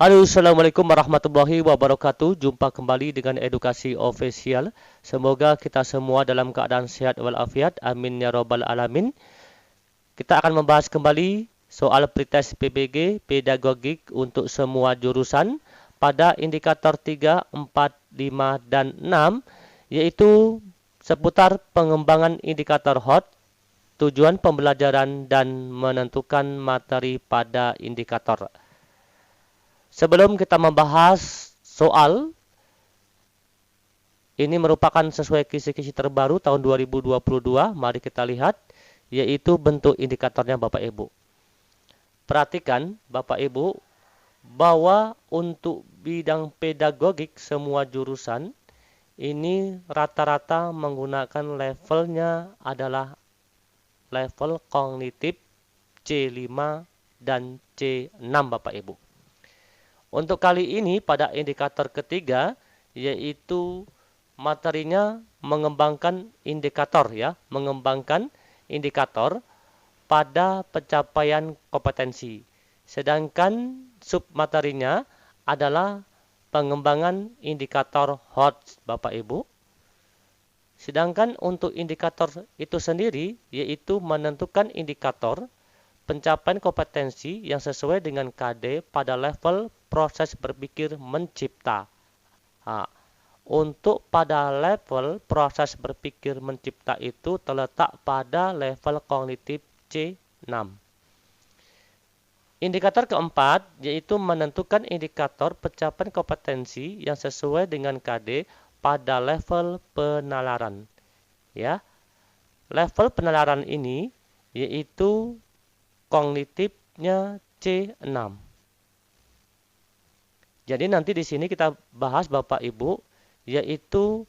Halo, Assalamualaikum warahmatullahi wabarakatuh. Jumpa kembali dengan edukasi official. Semoga kita semua dalam keadaan sehat walafiat. Amin ya robbal alamin. Kita akan membahas kembali soal pretest PBG pedagogik untuk semua jurusan pada indikator 3, 4, 5, dan 6, yaitu seputar pengembangan indikator HOT, tujuan pembelajaran, dan menentukan materi pada indikator. Sebelum kita membahas soal, ini merupakan sesuai kisi-kisi terbaru tahun 2022. Mari kita lihat, yaitu bentuk indikatornya Bapak Ibu. Perhatikan Bapak Ibu, bahwa untuk bidang pedagogik semua jurusan, ini rata-rata menggunakan levelnya adalah level kognitif C5 dan C6 Bapak Ibu. Untuk kali ini pada indikator ketiga, yaitu materinya mengembangkan indikator mengembangkan indikator pada pencapaian kompetensi. Sedangkan submaterinya adalah pengembangan indikator HOT Bapak Ibu. Sedangkan untuk indikator itu sendiri yaitu menentukan indikator pencapaian kompetensi yang sesuai dengan KD pada level proses berpikir mencipta. Nah, untuk pada level proses berpikir mencipta itu terletak pada level kognitif C6. Indikator keempat yaitu menentukan indikator pencapaian kompetensi yang sesuai dengan KD pada level penalaran. Level penalaran ini yaitu kognitifnya C6. Jadi nanti di sini kita bahas Bapak Ibu, yaitu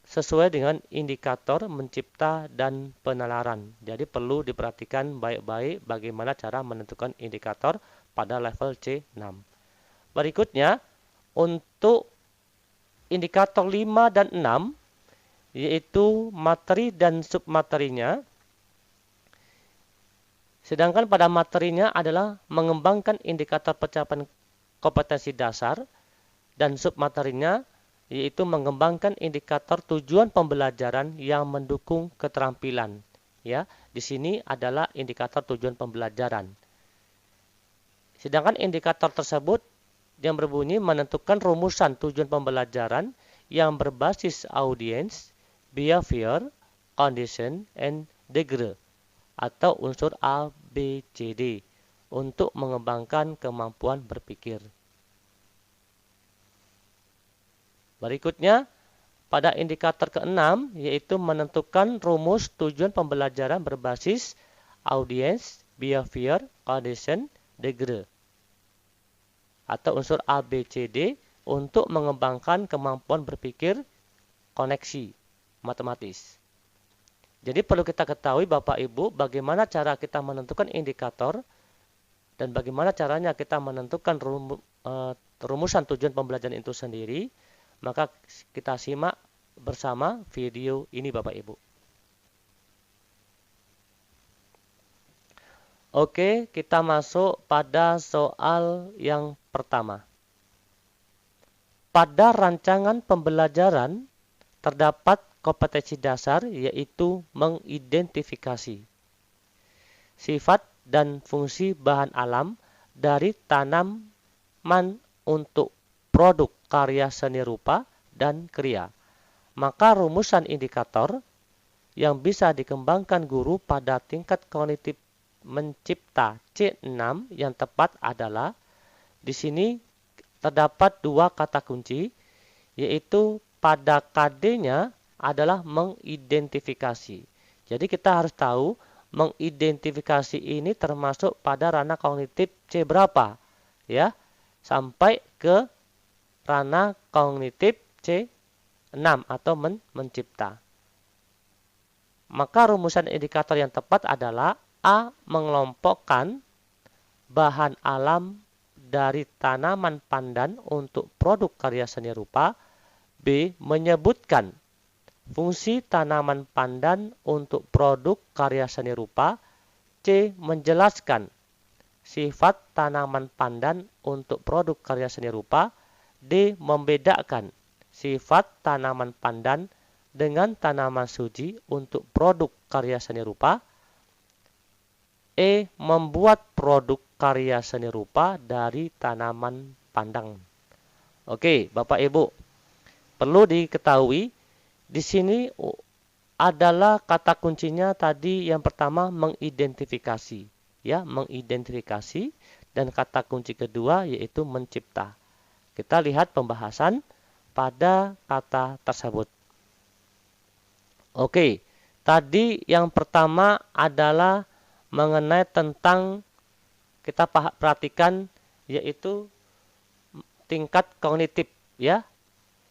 sesuai dengan indikator mencipta dan penalaran. Jadi perlu diperhatikan baik-baik bagaimana cara menentukan indikator pada level C6. Berikutnya, untuk indikator 5 dan 6, yaitu materi dan submaterinya. Sedangkan pada materinya adalah mengembangkan indikator pencapaian kompetensi dasar dan submaterinya yaitu mengembangkan indikator tujuan pembelajaran yang mendukung keterampilan. Di sini adalah indikator tujuan pembelajaran. Sedangkan indikator tersebut yang berbunyi menentukan rumusan tujuan pembelajaran yang berbasis audience, behavior, condition, and degree atau unsur A, B, C, D untuk mengembangkan kemampuan berpikir. Berikutnya, pada indikator ke-6 yaitu menentukan rumus tujuan pembelajaran berbasis audience, behavior, condition, degree atau unsur A, B, C, D untuk mengembangkan kemampuan berpikir koneksi matematis. Jadi perlu kita ketahui Bapak Ibu bagaimana cara kita menentukan indikator dan bagaimana caranya kita menentukan rumusan tujuan pembelajaran itu sendiri. Maka kita simak bersama video ini Bapak Ibu. Oke, kita masuk pada soal yang pertama. Pada rancangan pembelajaran terdapat kompetensi dasar yaitu mengidentifikasi sifat dan fungsi bahan alam dari tanaman untuk produk karya seni rupa dan kriya. Maka rumusan indikator yang bisa dikembangkan guru pada tingkat kognitif mencipta C6 yang tepat adalah di sini terdapat dua kata kunci yaitu pada KD-nya adalah mengidentifikasi. Jadi kita harus tahu mengidentifikasi ini termasuk pada ranah kognitif C berapa sampai ke ranah kognitif C6 atau mencipta. Maka rumusan indikator yang tepat adalah A. Mengelompokkan bahan alam dari tanaman pandan untuk produk karya seni rupa. B. Menyebutkan fungsi tanaman pandan untuk produk karya seni rupa. C. Menjelaskan sifat tanaman pandan untuk produk karya seni rupa. D. Membedakan sifat tanaman pandan dengan tanaman suji untuk produk karya seni rupa. E. Membuat produk karya seni rupa dari tanaman pandan. Oke, Bapak Ibu, perlu diketahui di sini adalah kata kuncinya tadi yang pertama mengidentifikasi, ya, mengidentifikasi, dan kata kunci kedua yaitu mencipta. Kita lihat pembahasan pada kata tersebut. Oke, tadi yang pertama adalah mengenai tentang kita perhatikan yaitu tingkat kognitif, ya,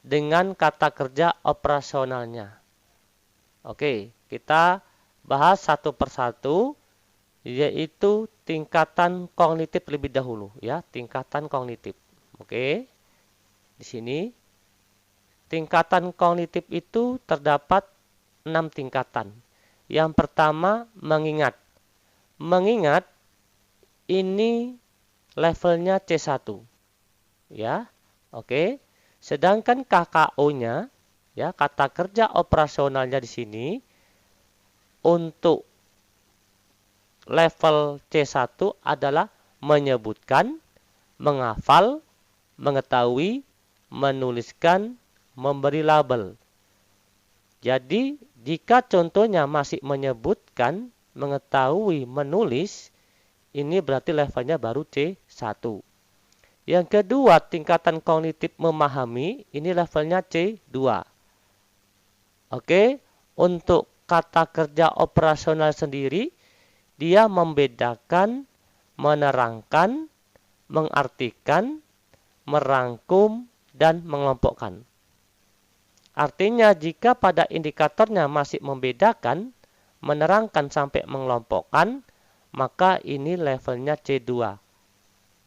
dengan kata kerja operasionalnya. Oke, kita bahas satu persatu, yaitu tingkatan kognitif lebih dahulu, ya, tingkatan kognitif. Oke, di sini tingkatan kognitif itu terdapat 6 tingkatan. Yang pertama, mengingat. Mengingat ini levelnya C1, ya. Oke, sedangkan KKO-nya, ya, kata kerja operasionalnya di sini untuk level C1 adalah menyebutkan, menghafal, mengetahui, menuliskan, memberi label. Jadi, jika contohnya masih menyebutkan, mengetahui, menulis, ini berarti levelnya baru C1. Yang kedua, tingkatan kognitif memahami, ini levelnya C2. Oke, untuk kata kerja operasional sendiri, dia membedakan, menerangkan, mengartikan, merangkum, dan mengelompokkan. Artinya, jika pada indikatornya masih membedakan, menerangkan sampai mengelompokkan, maka ini levelnya C2.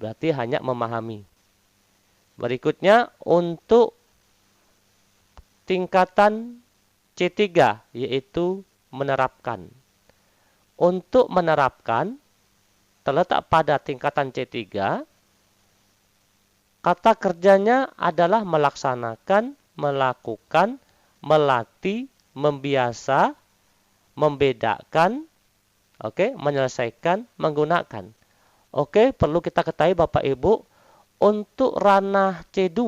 Berarti hanya memahami. Berikutnya, untuk tingkatan C3, yaitu menerapkan. Untuk menerapkan, terletak pada tingkatan C3, kata kerjanya adalah melaksanakan, melakukan, melatih, membiasa, membedakan, oke, menyelesaikan, menggunakan. Oke, perlu kita ketahui Bapak Ibu, untuk ranah C2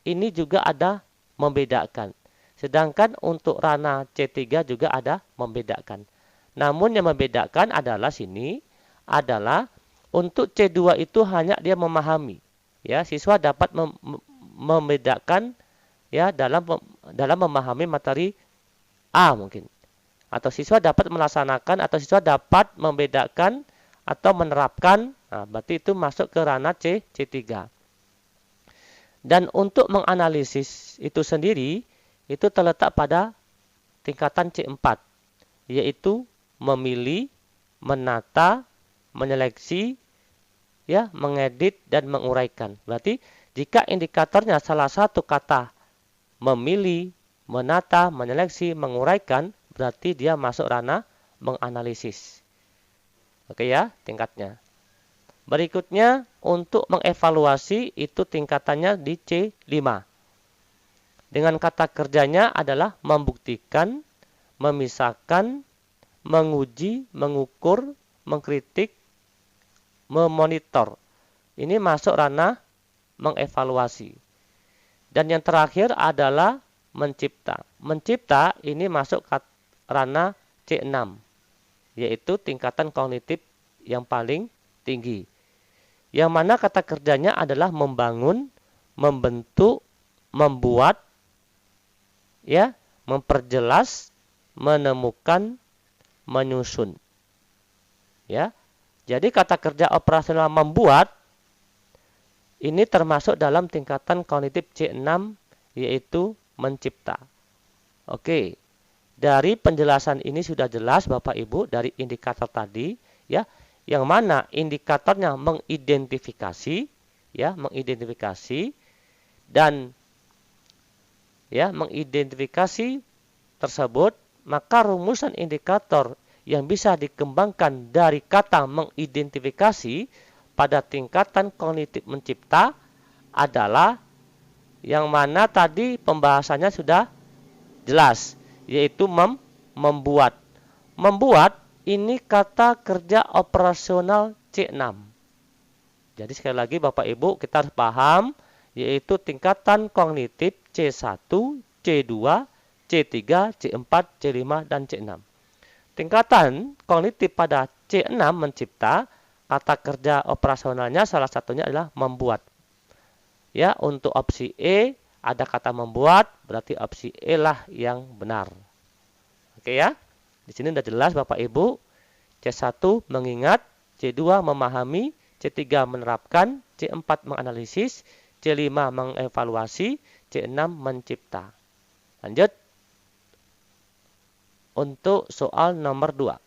ini juga ada membedakan. Sedangkan untuk ranah C3 juga ada membedakan. Namun yang membedakan adalah sini adalah untuk C2 itu hanya dia memahami. Ya, siswa dapat membedakan, ya, dalam memahami materi A mungkin. Atau siswa dapat melaksanakan, atau siswa dapat membedakan atau menerapkan. Nah, berarti itu masuk ke ranah C3. Dan untuk menganalisis itu sendiri itu terletak pada tingkatan C4, yaitu memilih, menata, menyeleksi, ya, mengedit, dan menguraikan. Berarti jika indikatornya salah satu kata memilih, menata, menyeleksi, menguraikan, berarti dia masuk ranah menganalisis. Oke ya, tingkatnya. Berikutnya, untuk mengevaluasi itu tingkatannya di C5. Dengan kata kerjanya adalah membuktikan, memisahkan, menguji, mengukur, mengkritik, memonitor. Ini masuk ranah mengevaluasi. Dan yang terakhir adalah mencipta. Mencipta ini masuk ranah C6, yaitu tingkatan kognitif yang paling tinggi. Yang mana kata kerjanya adalah membangun, membentuk, membuat, ya, memperjelas, menemukan, menyusun. Ya. Jadi kata kerja operasional membuat ini termasuk dalam tingkatan kognitif C6, yaitu mencipta. Oke. Dari penjelasan ini sudah jelas Bapak Ibu dari indikator tadi, ya, yang mana indikatornya mengidentifikasi, ya, mengidentifikasi, dan ya, mengidentifikasi tersebut, maka rumusan indikator yang bisa dikembangkan dari kata mengidentifikasi, pada tingkatan kognitif mencipta adalah yang mana tadi pembahasannya sudah jelas, yaitu membuat. Membuat ini kata kerja operasional C6. Jadi sekali lagi Bapak Ibu kita harus paham, yaitu tingkatan kognitif C1, C2, C3, C4, C5, dan C6. Tingkatan kognitif pada C6 mencipta, kata kerja operasionalnya salah satunya adalah membuat. Ya, untuk opsi E ada kata membuat, berarti opsi E lah yang benar. Oke ya. Di sini sudah jelas Bapak Ibu. C1 mengingat, C2 memahami, C3 menerapkan, C4 menganalisis, C5 mengevaluasi, C6 mencipta. Lanjut. Untuk soal nomor 2.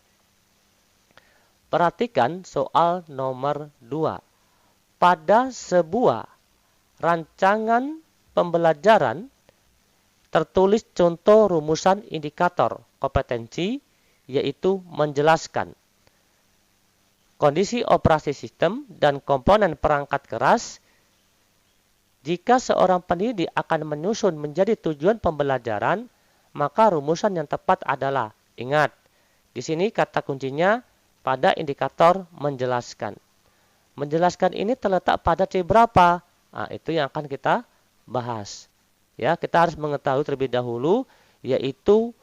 Perhatikan soal nomor 2. Pada sebuah rancangan pembelajaran tertulis contoh rumusan indikator kompetensi, yaitu menjelaskan kondisi operasi sistem dan komponen perangkat keras. Jika seorang pendidik akan menyusun menjadi tujuan pembelajaran, maka rumusan yang tepat adalah, ingat, di sini kata kuncinya pada indikator menjelaskan. Menjelaskan ini terletak pada C berapa? Nah, itu yang akan kita bahas. Ya, kita harus mengetahui terlebih dahulu, yaitu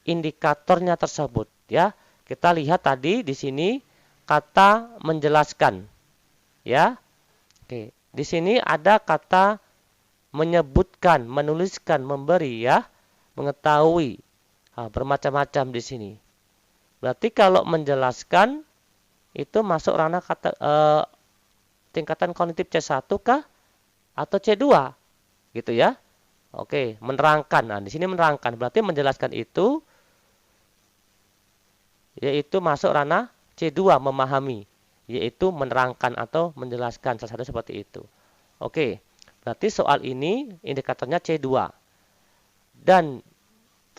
indikatornya tersebut. Ya, kita lihat tadi di sini kata menjelaskan. Ya, oke. Di sini ada kata menyebutkan, menuliskan, memberi, ya, mengetahui. Nah, bermacam-macam di sini. Berarti kalau menjelaskan itu masuk ranah kata tingkatan kognitif C1 kah atau C2? Gitu ya. Oke, menerangkan. Nah, di sini menerangkan. Berarti menjelaskan itu yaitu masuk ranah C2, memahami, yaitu menerangkan atau menjelaskan, salah satu seperti itu. Oke, berarti soal ini indikatornya C2. Dan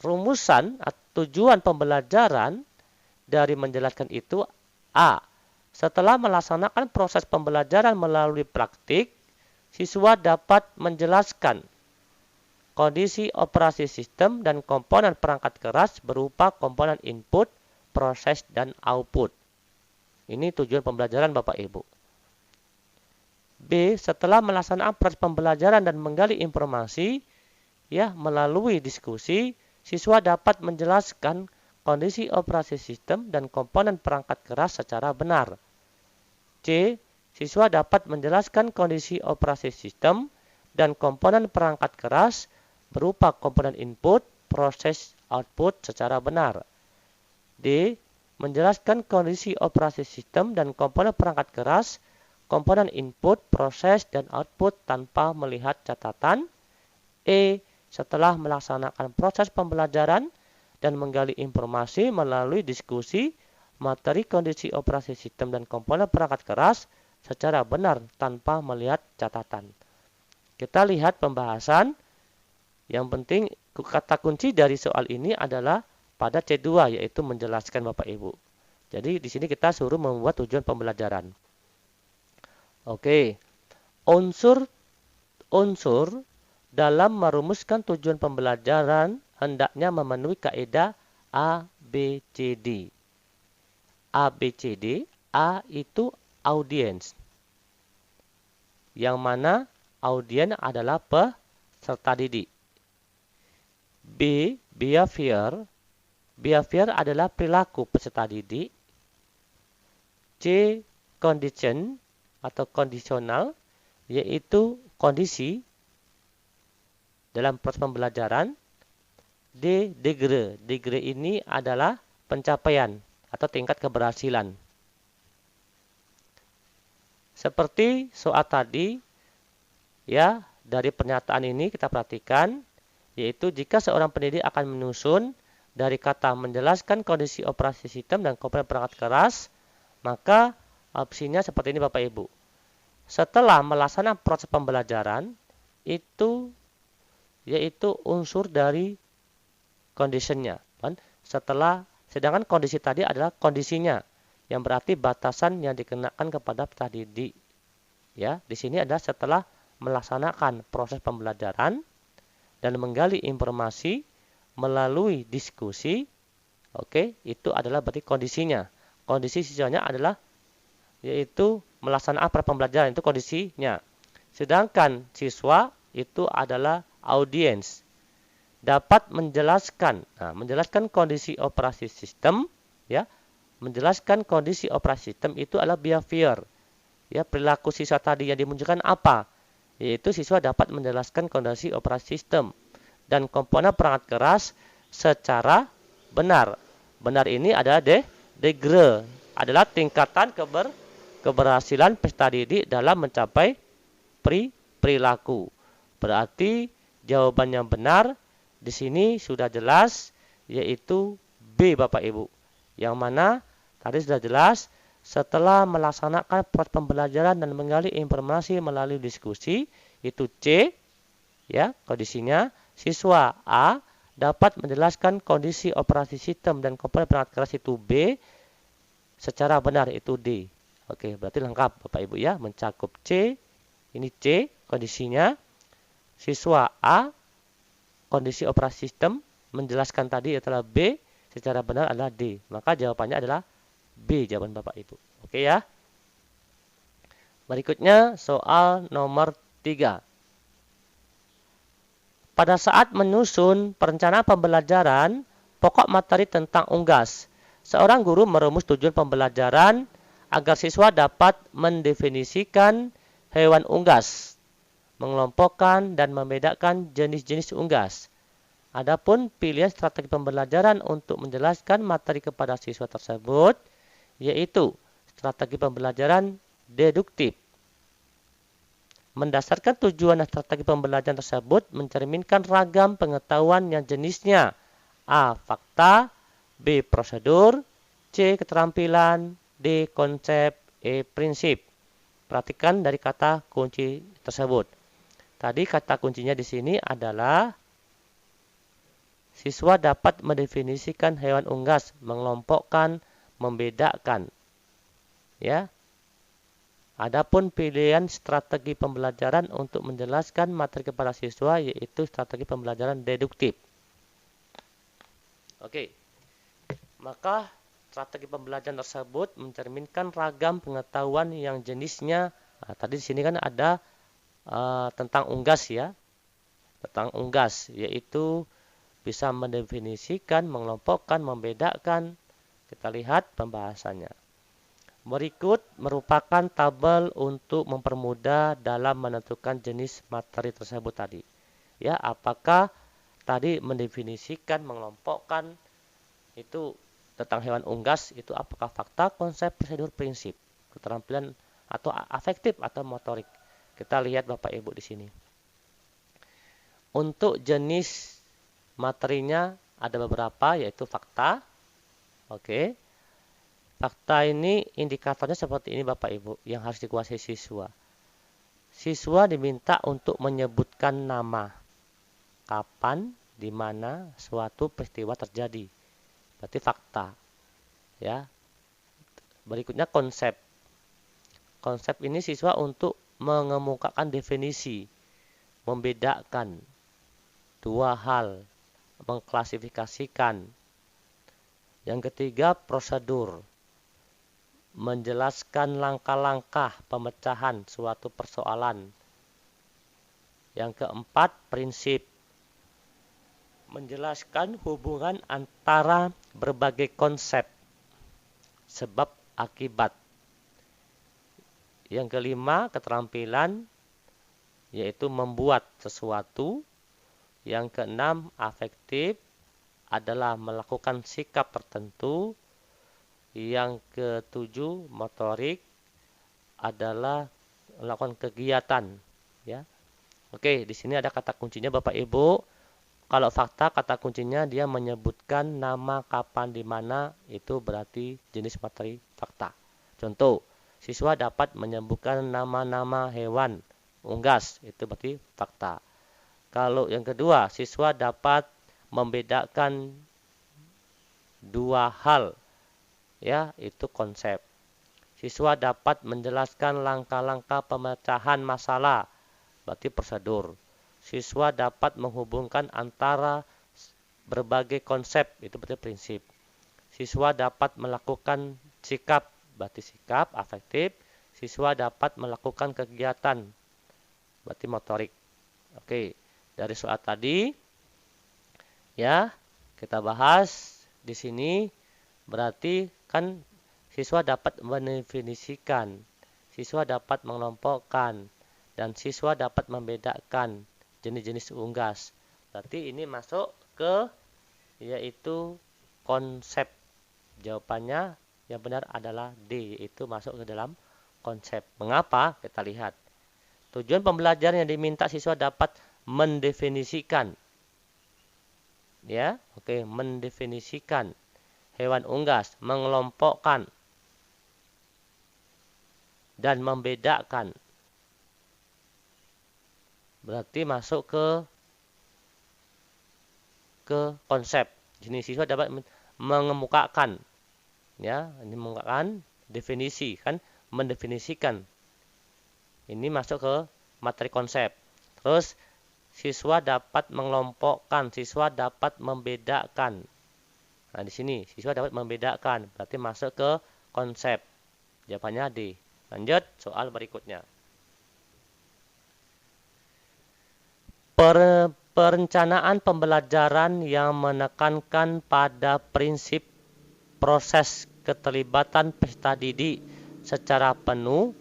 rumusan atau tujuan pembelajaran dari menjelaskan itu A. Setelah melaksanakan proses pembelajaran melalui praktik, siswa dapat menjelaskan kondisi operasi sistem dan komponen perangkat keras berupa komponen input, proses, dan output. Ini tujuan pembelajaran Bapak Ibu. B. Setelah melaksanakan proses pembelajaran dan menggali informasi, ya, melalui diskusi, siswa dapat menjelaskan kondisi operasi sistem dan komponen perangkat keras secara benar. C. Siswa dapat menjelaskan kondisi operasi sistem dan komponen perangkat keras berupa komponen input, proses, output secara benar. D. Menjelaskan kondisi operasi sistem dan komponen perangkat keras, komponen input, proses, dan output tanpa melihat catatan. E. Setelah melaksanakan proses pembelajaran dan menggali informasi melalui diskusi, materi kondisi operasi sistem dan komponen perangkat keras secara benar tanpa melihat catatan. Kita lihat pembahasan. Yang penting kata kunci dari soal ini adalah pada C2, yaitu menjelaskan Bapak Ibu. Jadi di sini kita suruh membuat tujuan pembelajaran. Oke. Unsur dalam merumuskan tujuan pembelajaran hendaknya memenuhi kaidah A, B, C, D. A, B, C, D. A itu audiens. Yang mana audien adalah peserta didik. B. Behavior. Behavior adalah perilaku peserta didik. C. Condition atau kondisional, yaitu kondisi dalam proses pembelajaran. D. Degree. Degree ini adalah pencapaian atau tingkat keberhasilan. Seperti soal tadi, ya, dari pernyataan ini kita perhatikan, yaitu jika seorang pendidik akan menyusun dari kata menjelaskan kondisi operasi sistem dan komponen perangkat keras, maka opsinya seperti ini Bapak Ibu. Setelah melaksanakan proses pembelajaran, itu yaitu unsur dari conditionnya. Sedangkan kondisi tadi adalah kondisinya, yang berarti batasan yang dikenakan kepada peserta didik Ya, di sini adalah setelah melaksanakan proses pembelajaran dan menggali informasi melalui diskusi. Oke, itu adalah berarti kondisinya. Kondisi siswanya adalah yaitu melaksanakan proses pembelajaran, itu kondisinya. Sedangkan siswa itu adalah audiens, dapat menjelaskan. Nah, menjelaskan kondisi operasi sistem, ya. Menjelaskan kondisi operasi sistem itu adalah behavior. Ya, perilaku siswa tadi yang dimunculkan apa? Yaitu siswa dapat menjelaskan kondisi operasi sistem dan komponen perangkat keras secara benar. Benar ini adalah degree, adalah tingkatan keberhasilan peserta didik dalam mencapai perilaku. Berarti jawaban yang benar di sini sudah jelas, yaitu B, Bapak Ibu. Yang mana tadi sudah jelas, setelah melaksanakan proses pembelajaran dan menggali informasi melalui diskusi, itu C, ya, kondisinya. Siswa A dapat menjelaskan kondisi operasi sistem dan komponen perangkat keras, itu B, secara benar, itu D. Oke, berarti lengkap Bapak Ibu ya, mencakup C, ini C kondisinya. Siswa A kondisi operasi sistem menjelaskan tadi adalah B, secara benar adalah D. Maka jawabannya adalah B, jawaban Bapak Ibu. Oke ya. Berikutnya soal nomor 3. Pada saat menyusun perencanaan pembelajaran, pokok materi tentang unggas, seorang guru merumus tujuan pembelajaran agar siswa dapat mendefinisikan hewan unggas, mengelompokkan dan membedakan jenis-jenis unggas. Adapun pilihan strategi pembelajaran untuk menjelaskan materi kepada siswa tersebut, yaitu strategi pembelajaran deduktif. Mendasarkan tujuan dan strategi pembelajaran tersebut mencerminkan ragam pengetahuan yang jenisnya A. Fakta, B. Prosedur, C. Keterampilan, D. Konsep, E. Prinsip. Perhatikan dari kata kunci tersebut. Tadi kata kuncinya di sini adalah siswa dapat mendefinisikan hewan unggas, mengelompokkan, membedakan. Ya. Adapun pilihan strategi pembelajaran untuk menjelaskan materi kepada siswa, yaitu strategi pembelajaran deduktif. Oke. Maka strategi pembelajaran tersebut mencerminkan ragam pengetahuan yang jenisnya. Nah, tadi di sini kan ada tentang unggas ya, tentang unggas, yaitu bisa mendefinisikan, mengelompokkan, membedakan. Kita lihat pembahasannya. Berikut merupakan tabel untuk mempermudah dalam menentukan jenis materi tersebut tadi. Ya, apakah tadi mendefinisikan, mengelompokkan itu tentang hewan unggas, itu apakah fakta, konsep, prosedur, prinsip, keterampilan atau afektif atau motorik. Kita lihat Bapak Ibu di sini. Untuk jenis materinya ada beberapa, yaitu fakta. Oke. Fakta ini indikatornya seperti ini Bapak Ibu, yang harus dikuasai siswa. Siswa diminta untuk menyebutkan nama, kapan, di mana suatu peristiwa terjadi. Berarti fakta. Ya. Berikutnya konsep. Konsep ini siswa untuk mengemukakan definisi, membedakan dua hal, mengklasifikasikan. Yang ketiga, prosedur, menjelaskan langkah-langkah pemecahan suatu persoalan. Yang keempat, prinsip, menjelaskan hubungan antara berbagai konsep, sebab akibat. Yang kelima, keterampilan, yaitu membuat sesuatu. Yang keenam, afektif, adalah melakukan sikap tertentu. Yang ketujuh, motorik, adalah melakukan kegiatan. Ya. Oke, di sini ada kata kuncinya Bapak Ibu. Kalau fakta, kata kuncinya dia menyebutkan nama, kapan, di mana, itu berarti jenis materi fakta. Contoh, siswa dapat menyebutkan nama-nama hewan unggas, itu berarti fakta. Kalau yang kedua, siswa dapat membedakan dua hal, ya, itu konsep. Siswa dapat menjelaskan langkah-langkah pemecahan masalah, berarti prosedur. Siswa dapat menghubungkan antara berbagai konsep, itu berarti prinsip. Siswa dapat melakukan sikap, berarti sikap afektif. Siswa dapat melakukan kegiatan, berarti motorik. Oke, dari soal tadi ya kita bahas di sini berarti kan siswa dapat mendefinisikan, siswa dapat mengelompokkan, dan siswa dapat membedakan jenis-jenis unggas. Berarti ini masuk ke yaitu konsep. Jawabannya yang benar adalah D, yaitu masuk ke dalam konsep. Mengapa? Kita lihat. Tujuan pembelajaran yang diminta siswa dapat mendefinisikan. Ya, oke, mendefinisikan hewan unggas, mengelompokkan dan membedakan. Berarti masuk ke konsep. Jenis siswa dapat mengemukakan, ya, ini mengemukakan definisi, kan, mendefinisikan. Ini masuk ke materi konsep. Terus siswa dapat mengelompokkan, siswa dapat membedakan. Nah, di sini siswa dapat membedakan, berarti masuk ke konsep. Jawabannya D. Lanjut soal berikutnya. Perencanaan pembelajaran yang menekankan pada prinsip proses keterlibatan peserta didik secara penuh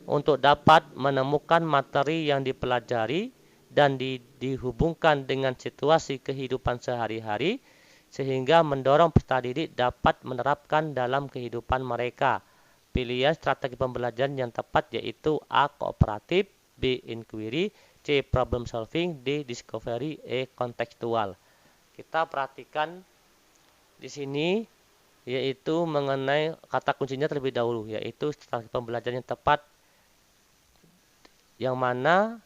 untuk dapat menemukan materi yang dipelajari dan dihubungkan dengan situasi kehidupan sehari-hari sehingga mendorong peserta didik dapat menerapkan dalam kehidupan mereka. Pilihan strategi pembelajaran yang tepat yaitu A. Kooperatif, B. Inquiry, C. Problem solving, D. Discovery, E. Kontekstual. Kita perhatikan di sini yaitu mengenai kata kuncinya terlebih dahulu, yaitu strategi pembelajaran yang tepat, yang mana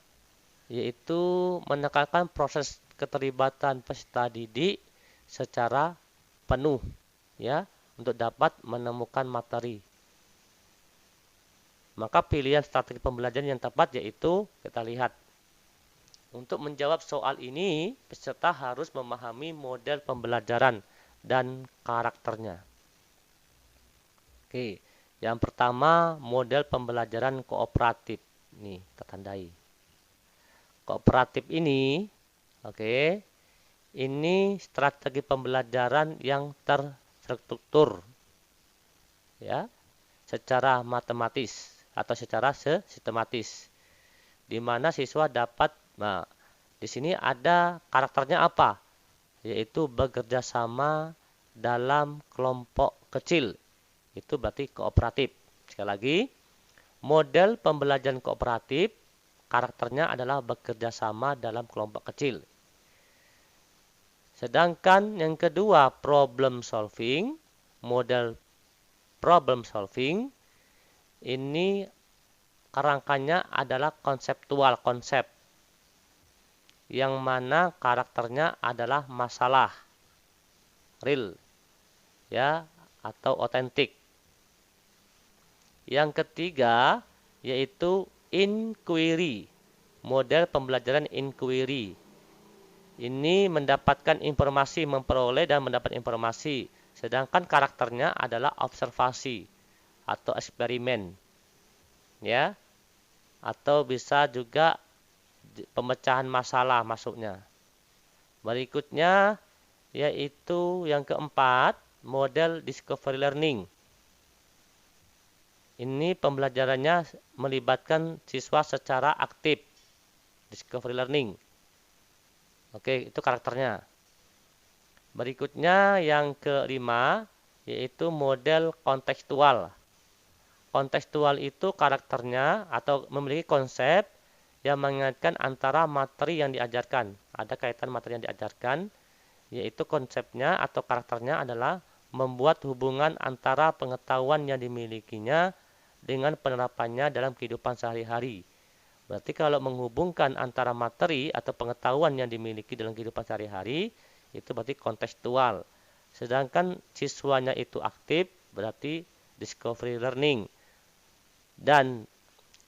yaitu menekankan proses keterlibatan peserta didik secara penuh, ya, untuk dapat menemukan materi. Maka pilihan strategi pembelajaran yang tepat yaitu, kita lihat, untuk menjawab soal ini peserta harus memahami model pembelajaran dan karakternya. Oke, yang pertama model pembelajaran kooperatif. Nih, kita tandai. Kooperatif ini, oke, ini strategi pembelajaran yang terstruktur, ya, secara matematis atau secara sistematis, di mana siswa dapat, nah, di sini ada karakternya apa? Yaitu bekerja sama dalam kelompok kecil. Itu berarti kooperatif. Sekali lagi, model pembelajaran kooperatif karakternya adalah bekerja sama dalam kelompok kecil. Sedangkan yang kedua, problem solving, model problem solving ini kerangkanya adalah konseptual, konsep, yang mana karakternya adalah masalah real, ya, atau otentik. Yang ketiga yaitu inquiry, model pembelajaran inquiry. Ini mendapatkan informasi, memperoleh dan mendapat informasi, sedangkan karakternya adalah observasi atau eksperimen, ya, atau bisa juga pemecahan masalah masuknya. Berikutnya yaitu yang keempat, model discovery learning. Ini pembelajarannya melibatkan siswa secara aktif, discovery learning. Oke, itu karakternya. Berikutnya yang kelima yaitu model kontekstual. Kontekstual itu karakternya atau memiliki konsep yang mengingatkan antara materi yang diajarkan. Ada kaitan materi yang diajarkan, yaitu konsepnya atau karakternya adalah membuat hubungan antara pengetahuan yang dimilikinya dengan penerapannya dalam kehidupan sehari-hari. Berarti kalau menghubungkan antara materi atau pengetahuan yang dimiliki dalam kehidupan sehari-hari, itu berarti kontekstual. Sedangkan siswanya itu aktif, berarti discovery learning. dan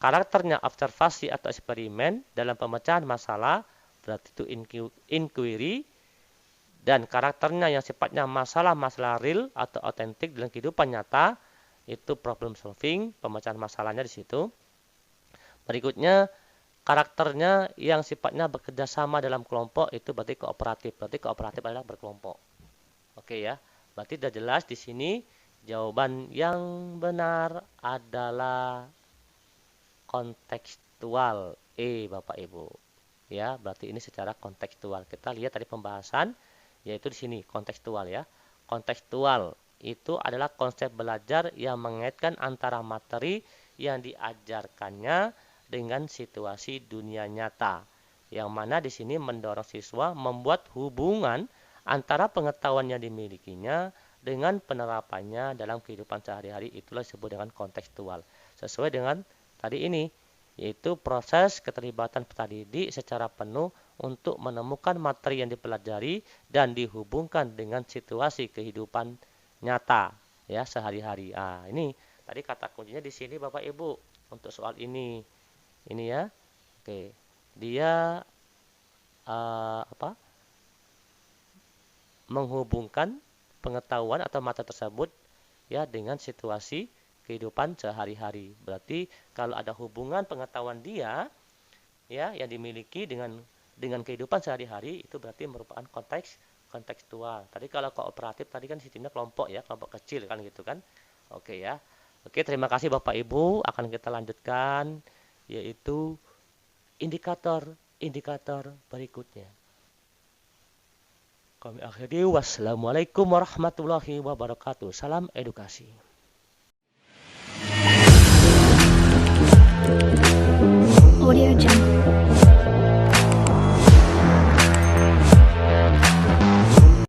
karakternya observasi atau eksperimen dalam pemecahan masalah, berarti itu inquiry, dan karakternya yang sifatnya masalah-masalah real atau otentik dalam kehidupan nyata, itu problem solving, pemecahan masalahnya di situ. Berikutnya, karakternya yang sifatnya bekerja sama dalam kelompok, itu berarti kooperatif. Berarti kooperatif adalah berkelompok. Oke ya, berarti sudah jelas di sini jawaban yang benar adalah kontekstual. Bapak Ibu. Ya, berarti ini secara kontekstual. Kita lihat tadi pembahasan yaitu di sini kontekstual ya. Kontekstual itu adalah konsep belajar yang mengaitkan antara materi yang diajarkannya dengan situasi dunia nyata. Yang mana di sini mendorong siswa membuat hubungan antara pengetahuan yang dimilikinya dengan penerapannya dalam kehidupan sehari-hari, itulah disebut dengan kontekstual. Sesuai dengan tadi ini, yaitu proses keterlibatan peserta didik secara penuh untuk menemukan materi yang dipelajari dan dihubungkan dengan situasi kehidupan nyata ya sehari-hari. Ini tadi kata kuncinya di sini Bapak Ibu untuk soal ini. Ini ya. Oke. Dia menghubungkan pengetahuan atau materi tersebut ya dengan situasi kehidupan sehari-hari. Berarti kalau ada hubungan pengetahuan dia ya yang dimiliki dengan kehidupan sehari-hari, itu berarti merupakan kontekstual. Tadi kalau kooperatif tadi kan sistemnya kelompok ya, kelompok kecil kan gitu kan. Oke ya. Oke, terima kasih Bapak Ibu. Akan kita lanjutkan yaitu indikator berikutnya. Kami akhiri, wassalamualaikum warahmatullahi wabarakatuh. Salam edukasi.